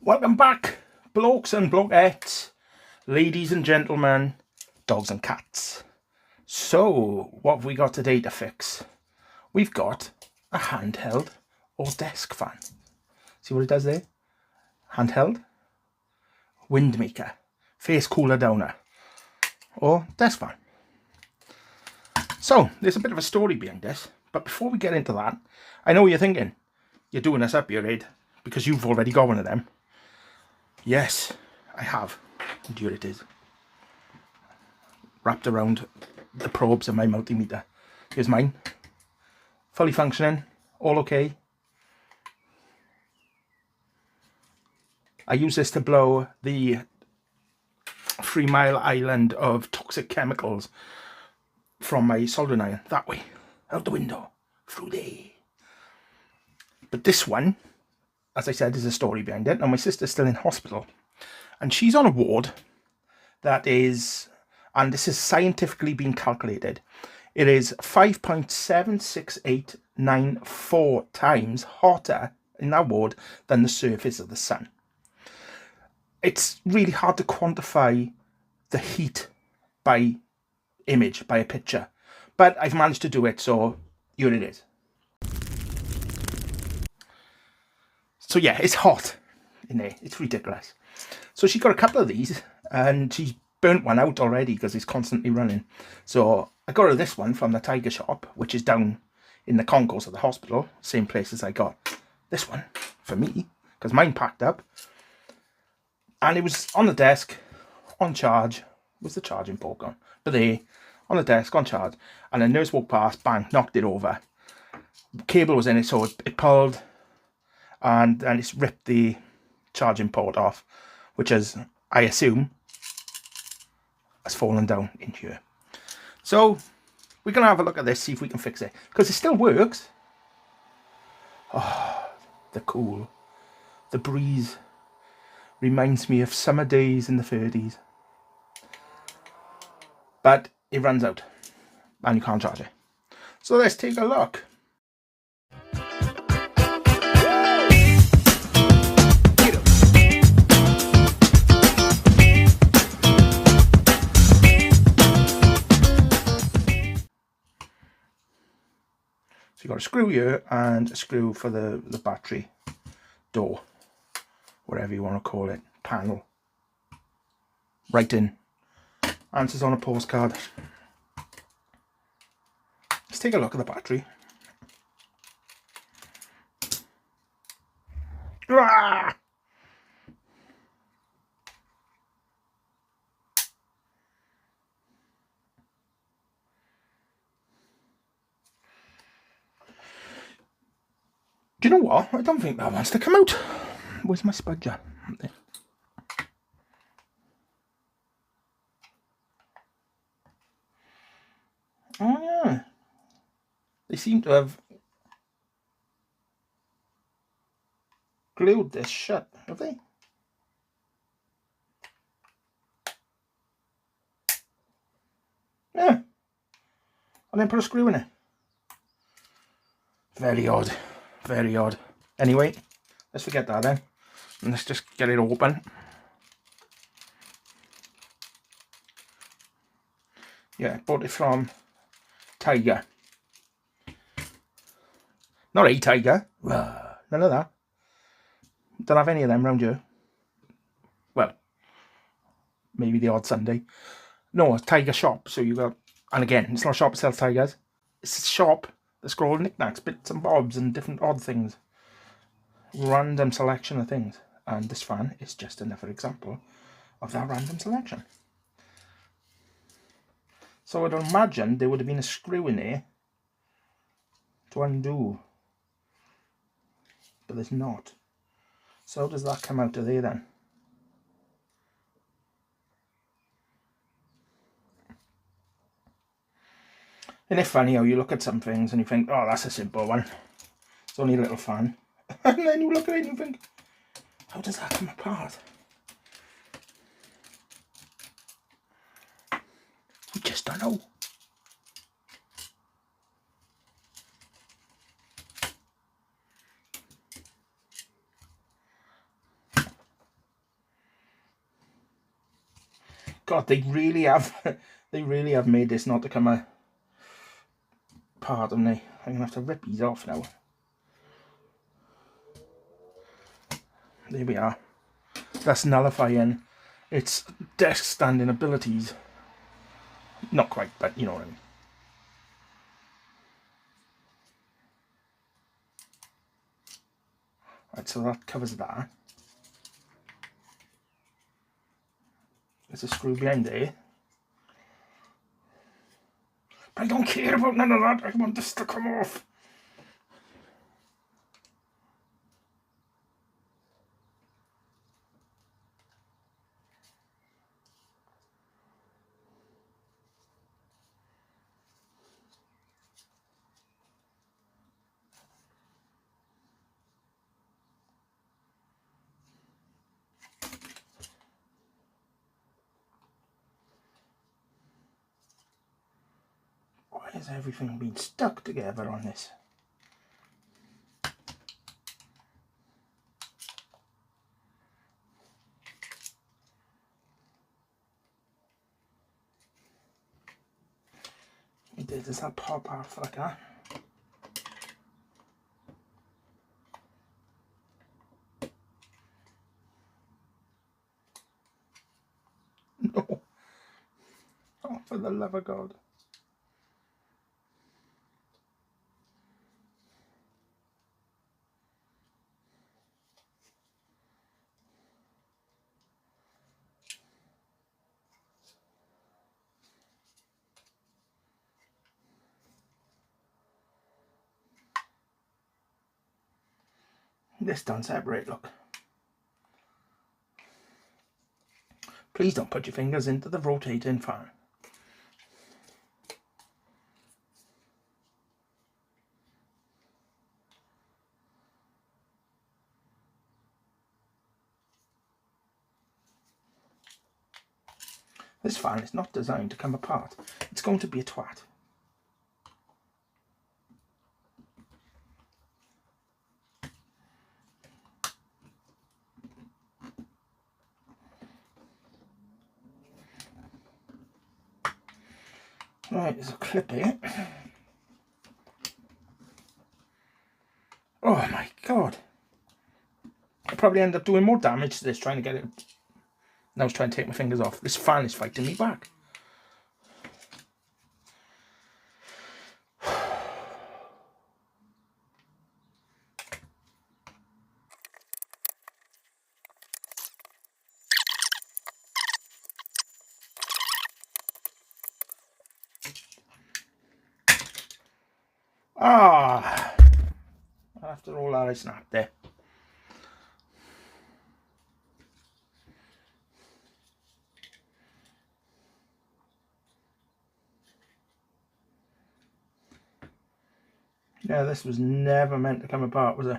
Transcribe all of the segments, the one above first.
Welcome back, blokes and blokettes, ladies and gentlemen, dogs and cats. So, what have we got today to fix? We've got a handheld or desk fan. See what it does there? Handheld, wind maker, face cooler downer, or desk fan. So, there's a bit of a story behind this, but before we get into that, I know what you're thinking. You're doing this up your head because you've already got one of them. Yes, I have. And here it is. Wrapped around the probes of my multimeter. Here's mine. Fully functioning. All okay. I use this to blow the 3 Mile Island of toxic chemicals from my soldering iron. That way. Out the window. Through there. But this one, as I said, is a story behind it. Now, my sister's still in hospital. And she's on a ward that is, and this is scientifically been calculated, it is 5.76894 times hotter in that ward than the surface of the sun. It's really hard to quantify the heat by image, by a picture. But I've managed to do it, so here it is. So yeah, it's hot in there. It's ridiculous. So she got a couple of these, and she's burnt one out already because it's constantly running. So I got her this one from the Tiger shop, which is down in the concourse of the hospital. Same place as I got this one for me, because mine packed up. And it was on the desk, on charge. Was the charging port gone? But there, on the desk, on charge. And a nurse walked past, bang, knocked it over. The cable was in it, so it pulled. And it's ripped the charging port off, which is, I assume, has fallen down in here. So we're going to have a look at this, see if we can fix it, because it still works. Oh, the cool, the breeze reminds me of summer days in the 30s. But it runs out and you can't charge it. So let's take a look. So you've got a screw here and a screw for the battery door, whatever you want to call it, panel. Right in. Answers on a postcard. Let's take a look at the battery. Ah! Do you know what? I don't think that wants to come out. Where's my spudger? There. Oh yeah. They seem to have glued this shut, have they? Yeah. And then put a screw in it. Very odd. Very odd. Anyway, let's forget that then. And let's just get it open. Yeah, bought it from Tiger. Not a Tiger. None of that. Don't have any of them around here. Well, maybe the odd Sunday. No, it's Tiger shop. So you got, and again, it's not a shop that sells tigers. It's a shop that's got all knickknacks, bits and bobs, and different odd things. Random selection of things. And this fan is just another example of that random selection. So I'd imagine there would have been a screw in there to undo. But there's not. So how does that come out of there then? Isn't it funny how you look at some things and you think, oh, that's a simple one. It's only a little fan. And then you look at it and you think, how does that come apart? We just don't know. God, they really have, they really have made this not to come apart, haven't they? I'm gonna have to rip these off now. There we are. That's nullifying its desk standing abilities. Not quite, but you know what I mean. Right, so that covers that. There's a screw behind there. But I don't care about none of that. I want this to come off. Why has everything been stuck together on this? Does that pop off like that? No. Oh, for the love of God. This don't separate, look. Please don't put your fingers into the rotating fan. This fan is not designed to come apart. It's going to be a twat. Right, there's a clip here. Oh my God. I'll probably end up doing more damage to this trying to get it. Now I was trying to take my fingers off. This fan is fighting me back. Ah, after all that I snapped there. Yeah, this was never meant to come apart, was it?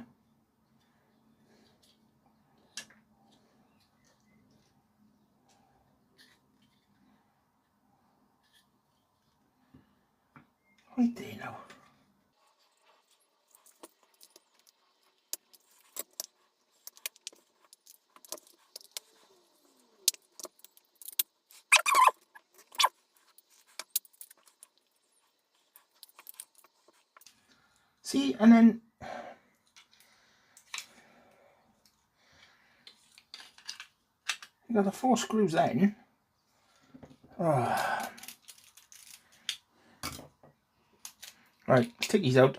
Right there now. See, and then you got the 4 screws in. Oh. Right, let's take these out.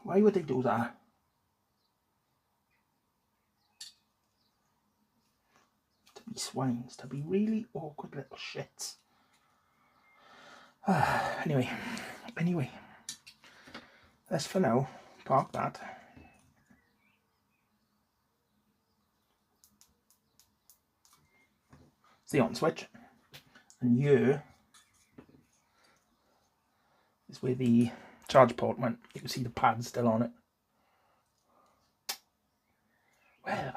Why would they do that? To be swines, to be really awkward little shits. Anyway, that's for now. Park that. It's the on switch. And here is where the charge port went. You can see the pad still on it. Well.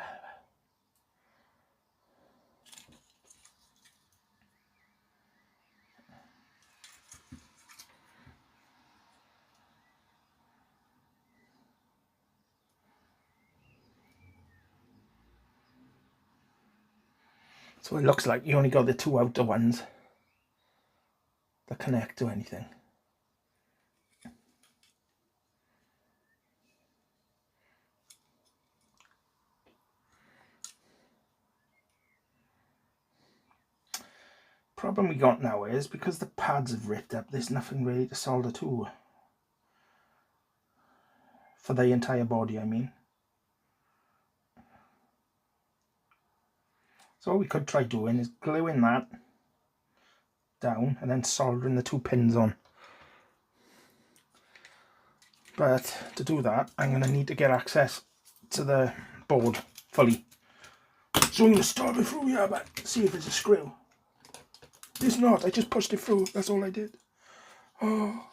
So it looks like you only got the two outer ones that connect to anything. Problem we got now is because the pads have ripped up, there's nothing really to solder to. For the entire body, I mean. So what we could try doing is gluing that down and then soldering the two pins on. But to do that, I'm going to need to get access to the board fully. So I'm going to start it through here, but see if it's a screw. It's not, I just pushed it through, that's all I did. Oh.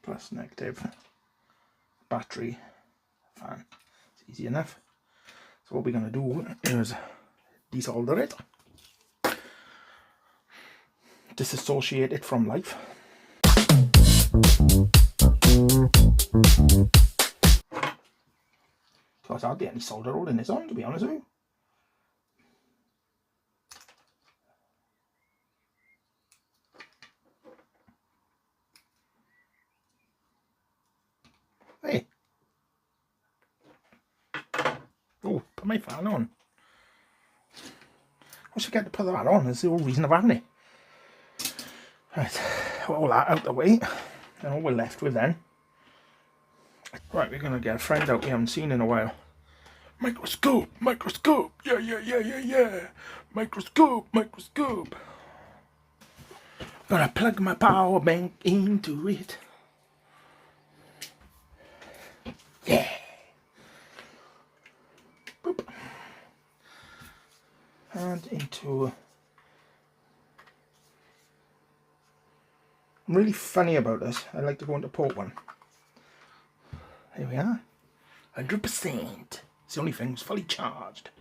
Plus negative battery fan. It's easy enough. So what we're going to do is desolder it, disassociate it from life. So it's hardly any solder holding this on, to be honest with you. Hey. Oh, put my fan on. I should get to put that on, that's the whole reason of having it. Right, all that out the way, and all we're left with then. Right, we're going to get a friend out we haven't seen in a while. Microscope, microscope, yeah. Microscope, microscope. Gonna plug my power bank into it. Yeah. Boop. And into... I'm really funny about this. I like to go into port one. There we are. 100%. It's the only thing that's fully charged.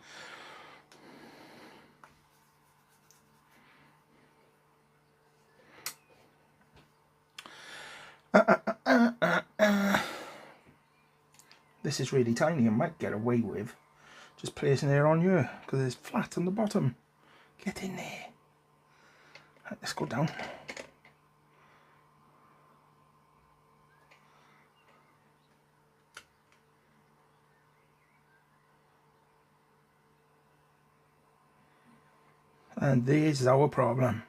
This is really tiny. I might get away with just placing it on here because it's flat on the bottom. Get in there. Right, let's go down. And this is our problem.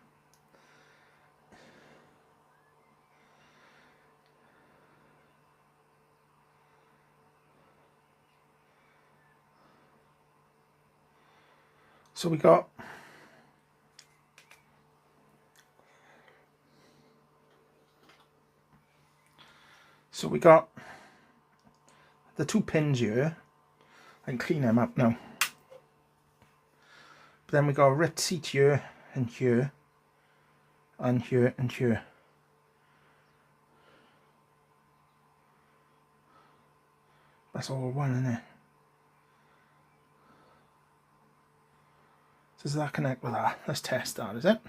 So we got the two pins here. I can clean them up now. But then we got a ripped seat here and here and here and here. That's all one, isn't it? So does that connect with that? Let's test that, is it?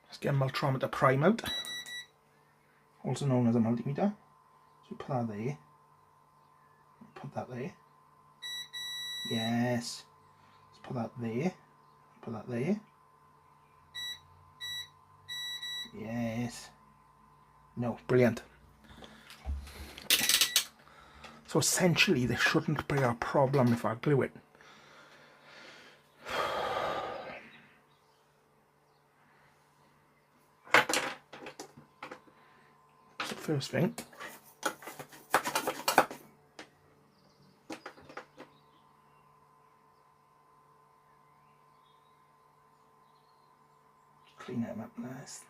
Let's get a multimeter prime out, also known as a multimeter. So put that there. Put that there. Yes. Let's put that there. Put that there. Yes. No, brilliant. So essentially this shouldn't be a problem if I glue it. So first thing, clean them up nice.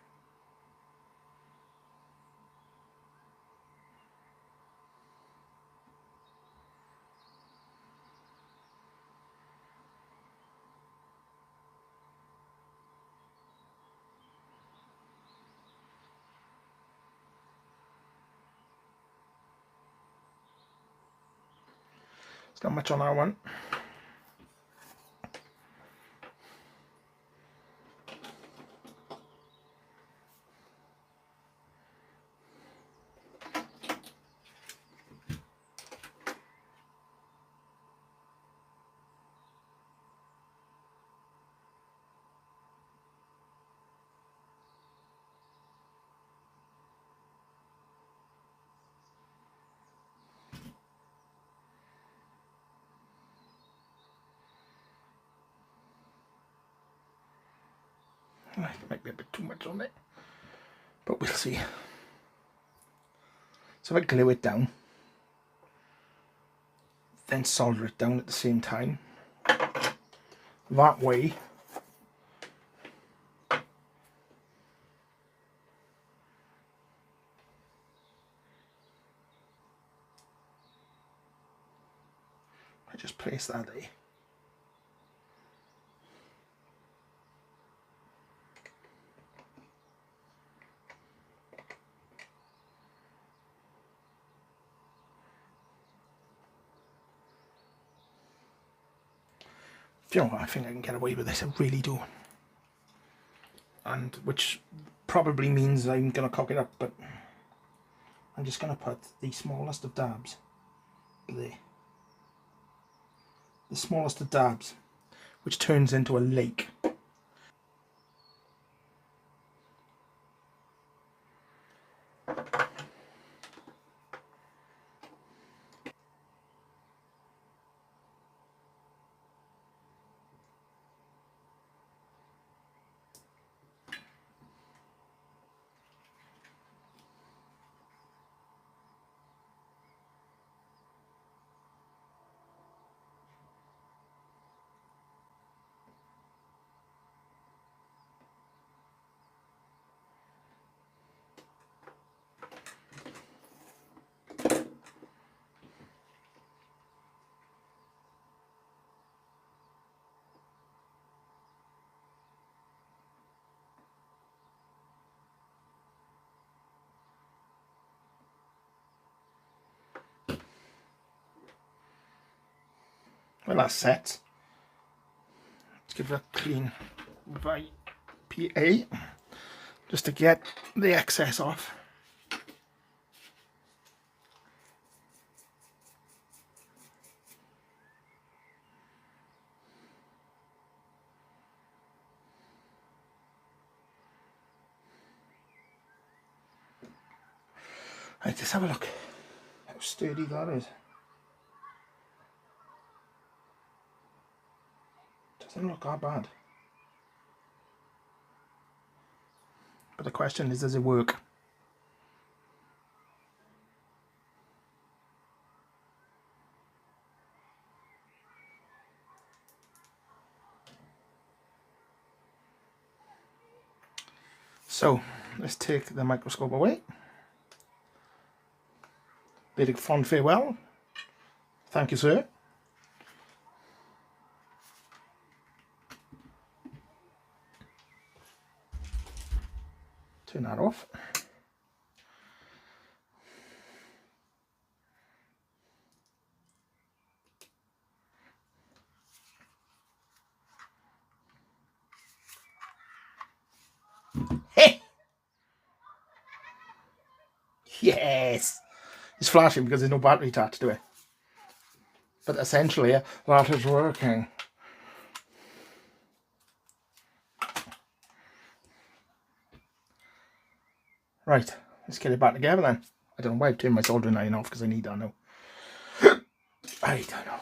It's not much on that one. Might be a bit too much on it, but we'll see. So if I glue it down, then solder it down at the same time, that way I just place that there. You know what, I think I can get away with this, I really do. And which probably means I'm going to cock it up, but I'm just going to put the smallest of dabs there. The smallest of dabs, which turns into a lake. Well, that's set. Let's give it a clean PA just to get the excess off. Right, let's have a look how sturdy that is. Doesn't look that bad. But the question is, does it work? So let's take the microscope away. Bid a fond farewell. Thank you, sir. Turn that off. Hey! Yes! It's flashing because there's no battery attached to it. But essentially, that is working. Right, let's get it back together then. I don't know why I've turned my soldering iron off because I need that now. I don't know.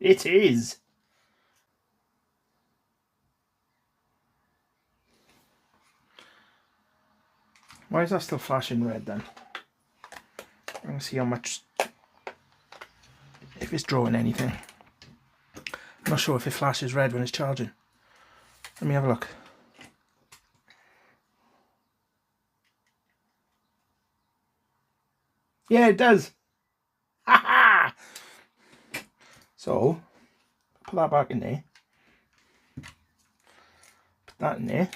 It is. Why is that still flashing red then? I'm going to see how much, if it's drawing anything. I'm not sure if it flashes red when it's charging. Let me have a look. Yeah, it does. Ha ha! So, put that back in there. Put that in there.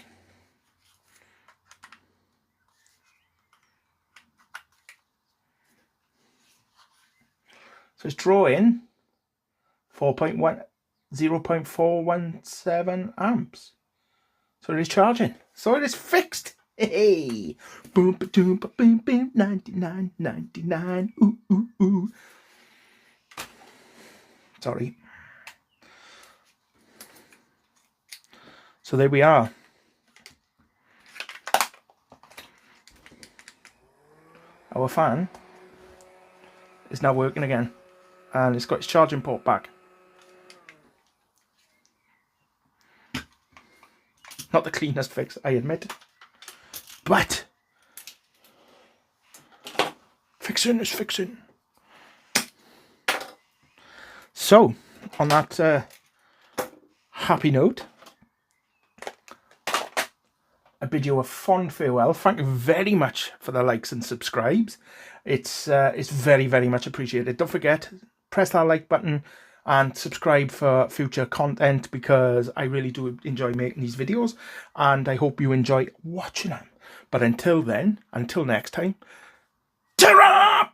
So it's drawing 0.417 amps. So it is charging. So it is fixed. Hey, boom, boom, boom, boom, 99.99. Ooh, ooh, ooh. Sorry. So there we are. Our fan is now working again, and it's got its charging port back. Not the cleanest fix, I admit, but fixing is fixing. So, on that happy note, I bid you a fond farewell. Thank you very much for the likes and subscribes. It's very, very much appreciated. Don't forget, press that like button and subscribe for future content, because I really do enjoy making these videos, and I hope you enjoy watching them. But until then, until next time, ta-ra!